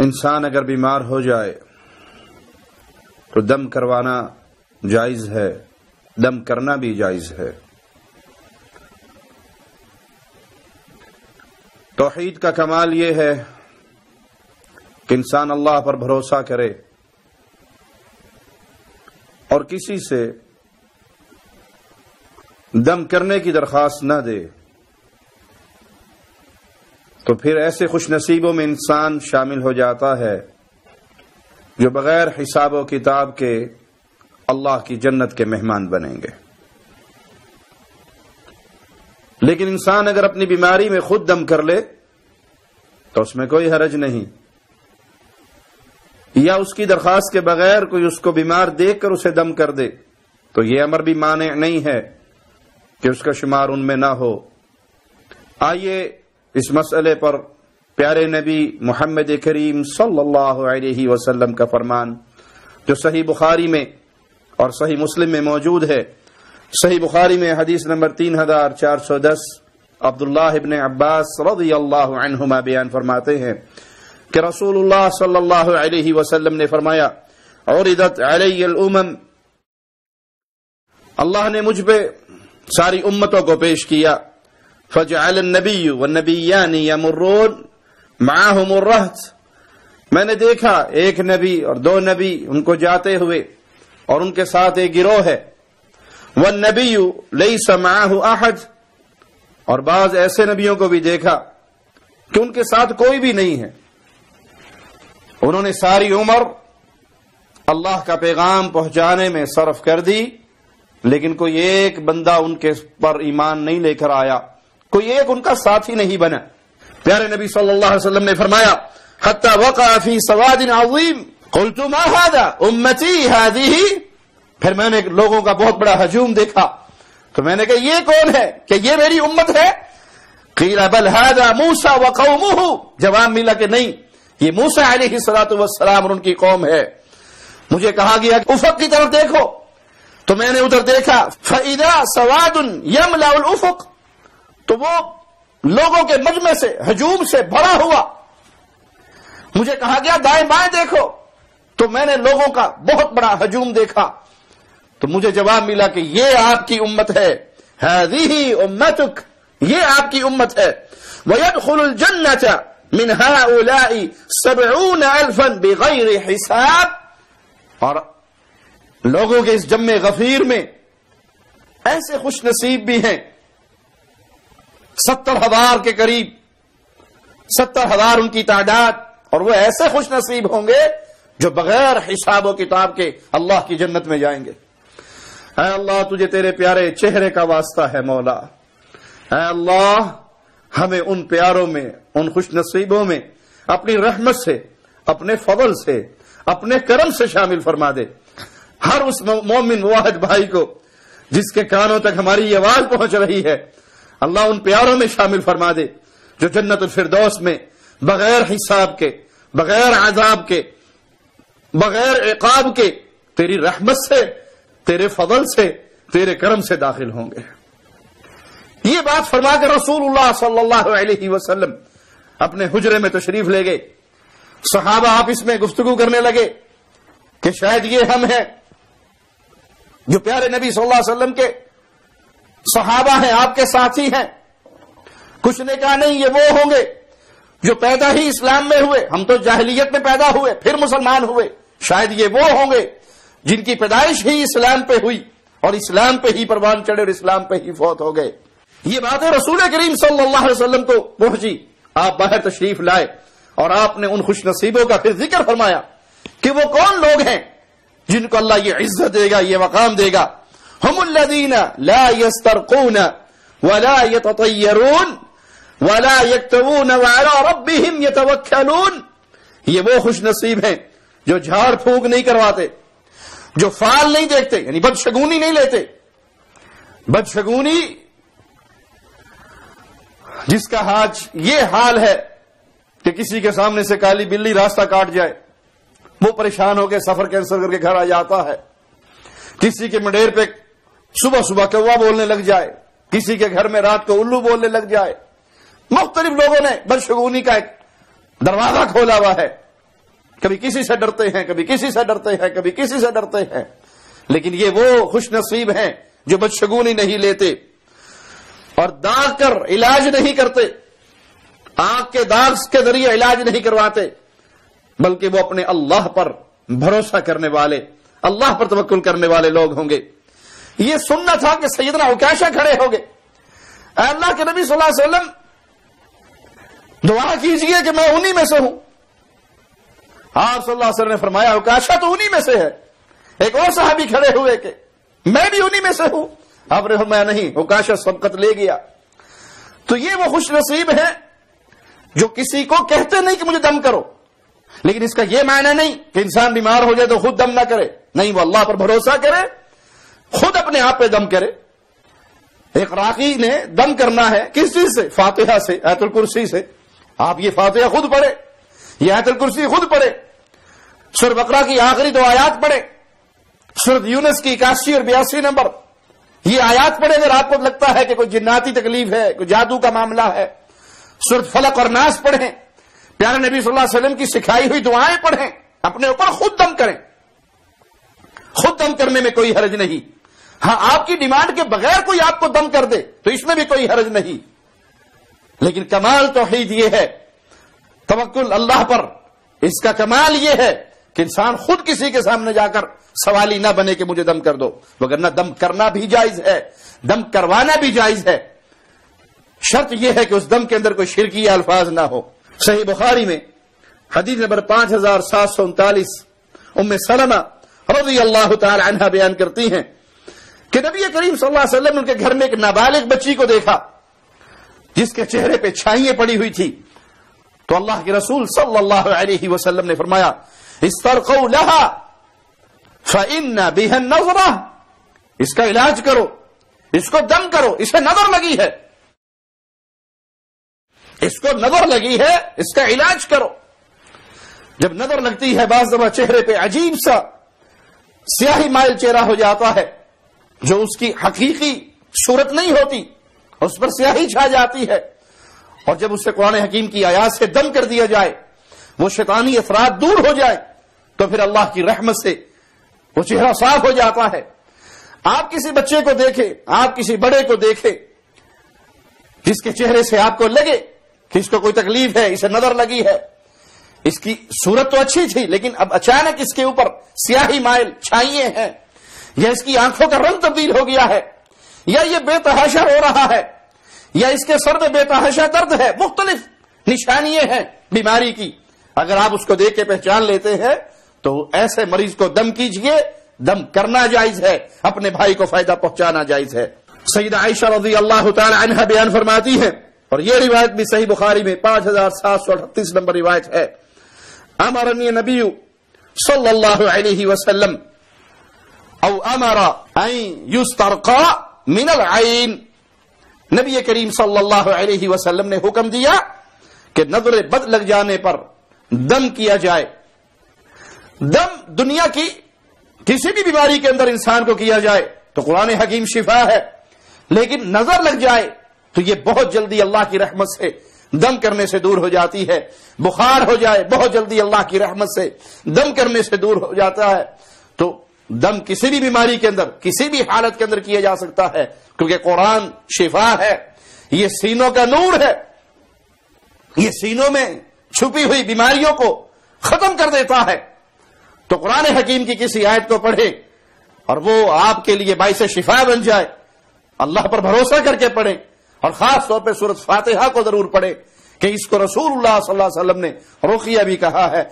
انسان اگر بیمار ہو جائے تو دم کروانا جائز ہے، دم کرنا بھی جائز ہے۔ توحید کا کمال یہ ہے کہ انسان اللہ پر بھروسہ کرے اور کسی سے دم کرنے کی درخواست نہ دے، تو پھر ایسے خوش نصیبوں میں انسان شامل ہو جاتا ہے جو بغیر حساب و کتاب کے اللہ کی جنت کے مہمان بنیں گے۔ لیکن انسان اگر اپنی بیماری میں خود دم کر لے تو اس میں کوئی حرج نہیں، یا اس کی درخواست کے بغیر کوئی اس کو بیمار دیکھ کر اسے دم کر دے تو یہ امر بھی مانع نہیں ہے کہ اس کا شمار ان میں نہ ہو۔ آئیے اس مسئلے پر پیارے نبی محمد کریم صلی اللہ علیہ وسلم کا فرمان جو صحیح بخاری میں اور صحیح مسلم میں موجود ہے۔ صحیح بخاری میں حدیث نمبر 3410 عبداللہ ابن عباس رضی اللہ عنہما بیان فرماتے ہیں کہ رسول اللہ صلی اللہ علیہ وسلم نے فرمایا، عرضت علی الامم، اللہ نے مجھ پہ ساری امتوں کو پیش کیا، فجعل النبی والنبیان یمرون معهم الرہط، میں نے دیکھا ایک نبی اور دو نبی ان کو جاتے ہوئے اور ان کے ساتھ ایک گروہ ہے، والنبی لیس معه احد، اور بعض ایسے نبیوں کو بھی دیکھا کہ ان کے ساتھ کوئی بھی نہیں ہے۔ انہوں نے ساری عمر اللہ کا پیغام پہنچانے میں صرف کر دی، لیکن کوئی ایک بندہ ان کے پر ایمان نہیں لے کر آیا، کوئی ایک ان کا ساتھی نہیں بنا۔ پیارے نبی صلی اللہ علیہ وسلم نے فرمایا، حتی وقع فی سواد عظیم قلت ما هذا امتی هذه، پھر میں نے لوگوں کا بہت بڑا ہجوم دیکھا تو میں نے کہا یہ کون ہے، کہ یہ میری امت ہے؟ قیل بل هذا موسیٰ وقومہ، جواب ملا کہ نہیں، یہ موسیٰ علیہ السلام اور ان کی قوم ہے۔ مجھے کہا گیا افق کی طرف دیکھو تو میں نے ادھر دیکھا، فَإِذَا سَوَادٌ يَمْلَأُ الْأُفُقَ، تو وہ لوگوں کے مجمع سے ہجوم سے بھرا ہوا۔ مجھے کہا گیا دائیں بائیں دیکھو تو میں نے لوگوں کا بہت بڑا ہجوم دیکھا، تو مجھے جواب ملا کہ یہ آپ کی امت ہے، هَذِهِ أُمَّتُكَ، یہ آپ کی امت ہے۔ وَيَدْخُلُ الْجَنَّةَ مِنْ هَؤُلَاءِ 70,000 بِغَيْرِ حِسَاب، اور لوگوں کے اس جمع غفیر میں ایسے خوش نصیب بھی ہیں 70,000 کے قریب، 70,000 ان کی تعداد، اور وہ ایسے خوش نصیب ہوں گے جو بغیر حساب و کتاب کے اللہ کی جنت میں جائیں گے۔ اے اللہ تجھے تیرے پیارے چہرے کا واسطہ ہے مولا، اے اللہ ہمیں ان پیاروں میں، ان خوش نصیبوں میں اپنی رحمت سے، اپنے فضل سے، اپنے کرم سے شامل فرما دے۔ ہر اس مومن موحد بھائی کو جس کے کانوں تک ہماری یہ آواز پہنچ رہی ہے، اللہ ان پیاروں میں شامل فرما دے جو جنت الفردوس میں بغیر حساب کے، بغیر عذاب کے، بغیر عقاب کے تیری رحمت سے، تیرے فضل سے، تیرے کرم سے داخل ہوں گے۔ یہ بات فرما کر رسول اللہ صلی اللہ علیہ وسلم اپنے حجرے میں تشریف لے گئے۔ صحابہ آپس میں گفتگو کرنے لگے کہ شاید یہ ہم ہیں جو پیارے نبی صلی اللہ علیہ وسلم کے صحابہ ہیں، آپ کے ساتھی ہیں۔ کچھ نے کہا نہیں، یہ وہ ہوں گے جو پیدا ہی اسلام میں ہوئے، ہم تو جاہلیت میں پیدا ہوئے پھر مسلمان ہوئے، شاید یہ وہ ہوں گے جن کی پیدائش ہی اسلام پہ ہوئی اور اسلام پہ ہی پروان چڑھے اور اسلام پہ ہی فوت ہو گئے۔ یہ باتیں رسول کریم صلی اللہ علیہ وسلم کو پہنچی، آپ باہر تشریف لائے اور آپ نے ان خوش نصیبوں کا پھر ذکر فرمایا کہ وہ کون لوگ ہیں جن کو اللہ یہ عزت دے گا، یہ مقام دے گا۔ ہم الذین لا یسترقون ولا یتطیرون ولا یکتوون وعلی ربہم یتوکلون، یہ وہ خوش نصیب ہیں جو جھاڑ پھونک نہیں کرواتے، جو فال نہیں دیکھتے، یعنی بدشگونی نہیں لیتے۔ بدشگونی جس کا آج یہ حال ہے کہ کسی کے سامنے سے کالی بلی راستہ کاٹ جائے، وہ پریشان ہو کے سفر کینسل کر کے گھر آ جاتا ہے۔ کسی کے منڈیر پہ صبح صبح کوا بولنے لگ جائے، کسی کے گھر میں رات کو الو بولنے لگ جائے۔ مختلف لوگوں نے بدشگونی کا ایک دروازہ کھولا ہوا ہے۔ کبھی کسی سے ڈرتے ہیں، کبھی کسی سے ڈرتے ہیں، کبھی کسی سے ڈرتے ہیں، لیکن یہ وہ خوش نصیب ہیں جو بدشگونی نہیں لیتے اور داغ کر علاج نہیں کرتے، آنکھ کے داغ کے ذریعے علاج نہیں کرواتے، بلکہ وہ اپنے اللہ پر بھروسہ کرنے والے، اللہ پر توکل کرنے والے لوگ ہوں گے۔ یہ سننا تھا کہ سیدنا عکاشہ کھڑے ہو گئے، اے اللہ کے نبی صلی اللہ علیہ وسلم دعا کیجئے کہ میں انہی میں سے ہوں۔ آپ صلی اللہ علیہ وسلم نے فرمایا عکاشہ تو انہی میں سے ہے۔ ایک اور صحابی کھڑے ہوئے کہ میں بھی انہی میں سے ہوں۔ آپ نے فرمایا نہیں، عکاشہ سبقت لے گیا۔ تو یہ وہ خوش نصیب ہیں جو کسی کو کہتے نہیں کہ مجھے دم کرو، لیکن اس کا یہ معنی نہیں کہ انسان بیمار ہو جائے تو خود دم نہ کرے، نہیں، وہ اللہ پر بھروسہ کرے، خود اپنے آپ پہ دم کرے۔ ایک راقی نے دم کرنا ہے کس چیز سے؟ فاتحہ سے، آیت الکرسی سے۔ آپ یہ فاتحہ خود پڑھے، یہ آیت الکرسی خود پڑھے، سورہ بقرہ کی آخری 2 آیات پڑھے، سورہ یونس کی 81 اور 82 نمبر، یہ آیات پڑھے اگر آپ کو لگتا ہے کہ کوئی جناتی تکلیف ہے، کوئی جادو کا معاملہ ہے، سورہ فلق اور ناس پڑھیں، پیارے نبی صلی اللہ علیہ وسلم کی سکھائی ہوئی دعائیں پڑھیں، اپنے اوپر خود دم کریں۔ خود دم کرنے میں کوئی حرج نہیں، ہاں آپ کی ڈیمانڈ کے بغیر کوئی آپ کو دم کر دے تو اس میں بھی کوئی حرج نہیں، لیکن کمال توحید یہ ہے، توکل اللہ پر، اس کا کمال یہ ہے کہ انسان خود کسی کے سامنے جا کر سوالی نہ بنے کہ مجھے دم کر دو، وگرنہ دم کرنا بھی جائز ہے، دم کروانا بھی جائز ہے، شرط یہ ہے کہ اس دم کے اندر کوئی شرکیہ الفاظ نہ ہو۔ صحیح بخاری میں حدیث نمبر 5739 ام سلمہ رضی اللہ تعالی عنہا بیان کرتی ہیں کہ نبی کریم صلی اللہ علیہ وسلم نے ان کے گھر میں ایک نابالغ بچی کو دیکھا جس کے چہرے پہ چھائیاں پڑی ہوئی تھی، تو اللہ کے رسول صلی اللہ علیہ وسلم نے فرمایا استرقوا لها فإن بها النظرة، اس کا علاج کرو، اس کو دم کرو، اسے نظر لگی ہے، اس کو نظر لگی ہے، اس کا علاج کرو۔ جب نظر لگتی ہے بعض دفعہ چہرے پہ عجیب سا سیاہی مائل چہرہ ہو جاتا ہے جو اس کی حقیقی صورت نہیں ہوتی، اس پر سیاہی چھا جاتی ہے، اور جب اسے قرآن حکیم کی آیات سے دم کر دیا جائے، وہ شیطانی اثرات دور ہو جائے، تو پھر اللہ کی رحمت سے وہ چہرہ صاف ہو جاتا ہے۔ آپ کسی بچے کو دیکھیں، آپ کسی بڑے کو دیکھیں جس کے چہرے سے آپ کو لگے کہ اس کو کوئی تکلیف ہے، اسے نظر لگی ہے، اس کی صورت تو اچھی تھی لیکن اب اچانک اس کے اوپر سیاہی مائل چھائیے ہیں، یا اس کی آنکھوں کا رنگ تبدیل ہو گیا ہے، یا یہ بے تحاشا رو رہا ہے، یا اس کے سر میں بے تحاشا درد ہے، مختلف نشانیاں ہیں بیماری کی، اگر آپ اس کو دیکھ کے پہچان لیتے ہیں تو ایسے مریض کو دم کیجئے، دم کرنا جائز ہے، اپنے بھائی کو فائدہ پہنچانا جائز ہے۔ سیدہ عائشہ رضی اللہ تعالی عنہا بیان فرماتی ہیں، اور یہ روایت بھی صحیح بخاری میں 5738 نمبر روایت ہے، امرنی نبی صلی اللہ علیہ وسلم او امر ان یسترقى من العین، نبی کریم صلی اللہ علیہ وسلم نے حکم دیا کہ نظر بد لگ جانے پر دم کیا جائے۔ دم دنیا کی کسی بھی بیماری کے اندر انسان کو کیا جائے تو قرآن حکیم شفا ہے، لیکن نظر لگ جائے تو یہ بہت جلدی اللہ کی رحمت سے دم کرنے سے دور ہو جاتی ہے، بخار ہو جائے بہت جلدی اللہ کی رحمت سے دم کرنے سے دور ہو جاتا ہے۔ تو دم کسی بھی بیماری کے اندر، کسی بھی حالت کے اندر کیا جا سکتا ہے، کیونکہ قرآن شفا ہے، یہ سینوں کا نور ہے، یہ سینوں میں چھپی ہوئی بیماریوں کو ختم کر دیتا ہے۔ تو قرآن حکیم کی کسی آیت کو پڑھے اور وہ آپ کے لیے باعث شفا بن جائے، اللہ پر بھروسہ کر کے پڑھیں، اور خاص طور پہ سورۃ فاتحہ کو ضرور پڑھیں کہ اس کو رسول اللہ صلی اللہ علیہ وسلم نے رقیہ بھی کہا ہے۔